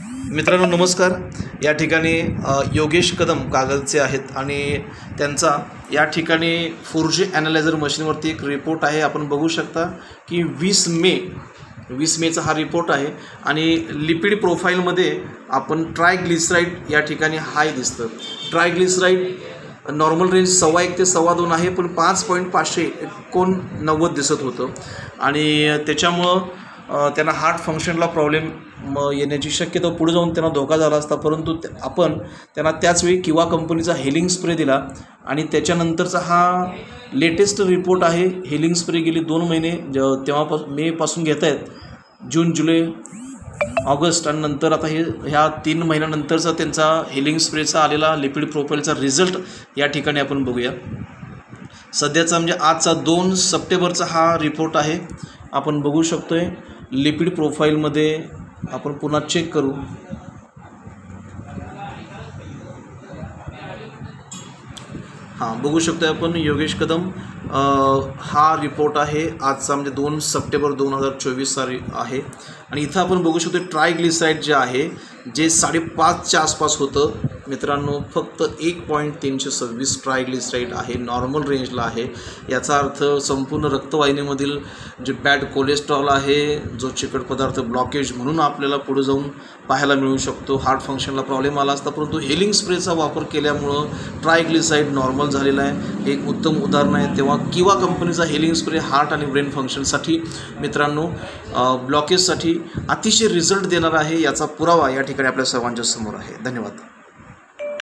मित्रांनो नमस्कार। या ठिकाणी योगेश कदम कागलचे आहेत आणि त्यांचा या ठिकाणी 4G ॲनालायझर मशीनवरती एक रिपोर्ट आहे। आपण बघू शकता की 20 मेचा हा रिपोर्ट आहे आणि लिपिड प्रोफाईलमध्ये आपण ट्रायग्लिसराईड या ठिकाणी हाय दिसतं। ट्रायग्लिसराईड नॉर्मल रेंज 1.25 ते 2.25 आहे, पण 5.589 दिसत होतं आणि त्याच्यामुळं त्यांना हार्ट फंक्शनला प्रॉब्लेम येण्याची शक्यता, पुढे जाऊन त्यांना धोका झाला असता। परंतु आपण त्यांना त्याचवेळी किवा कंपनीचा हेलिंग स्प्रे दिला आणि त्याच्यानंतरचा हा लेटेस्ट रिपोर्ट आहे। हेलिंग स्प्रे गेली 2 महिने तेव्हापासून मेपासून घेत आहेत, जून जुलै ऑगस्ट आणि नंतर आता ह्या 3 महिन्यानंतरचा त्यांचा हेलिंग स्प्रेचा आलेला लिपिड प्रोफाईलचा रिझल्ट या ठिकाणी आपण बघूया। सध्याचा म्हणजे आजचा 2 सप्टेंबरचा हा रिपोर्ट आहे। आपण बघू शकतोय लिपिड प्रोफाईलमध्ये आपण पुन्हा चेक करू। बघू शकतोय आपण योगेश कदम हा रिपोर्ट आहे आजचा, म्हणजे 2 सप्टेंबर 2024 आहे आणि इथं आपण बघू शकतो ट्रायग्लिसराईड जे आहे जे 5.5च्या आसपास होतं। मित्रांनो फक्त 1.326 ट्रायग्लिसराईड आहे, नॉर्मल रेंजला आहे। याचा अर्थ संपूर्ण रक्तवाहिनीमधील जे बॅड कोलेस्ट्रॉल आहे, जो चिकट पदार्थ ब्लॉकेज म्हणून आपल्याला पुढे जाऊन पाहायला मिळू शकतो। हार्ट फंक्शनला प्रॉब्लेम आला असता, परंतु हेलिंग स्प्रेचा वापर केल्यामुळं ट्रायग्लिसराईड नॉर्मल झालेला आहे। हे एक उत्तम उदाहरण आहे। तेव्हा किवा कंपनीचा हेलिंग स्प्रे हार्ट आणि ब्रेन फंक्शनसाठी मित्रांनो ब्लॉकेजसाठी अतिशय रिझल्ट देणार आहे, याचा पुरावा या ठिकाणी आपल्या सर्वांच्या समोर आहे। धन्यवाद।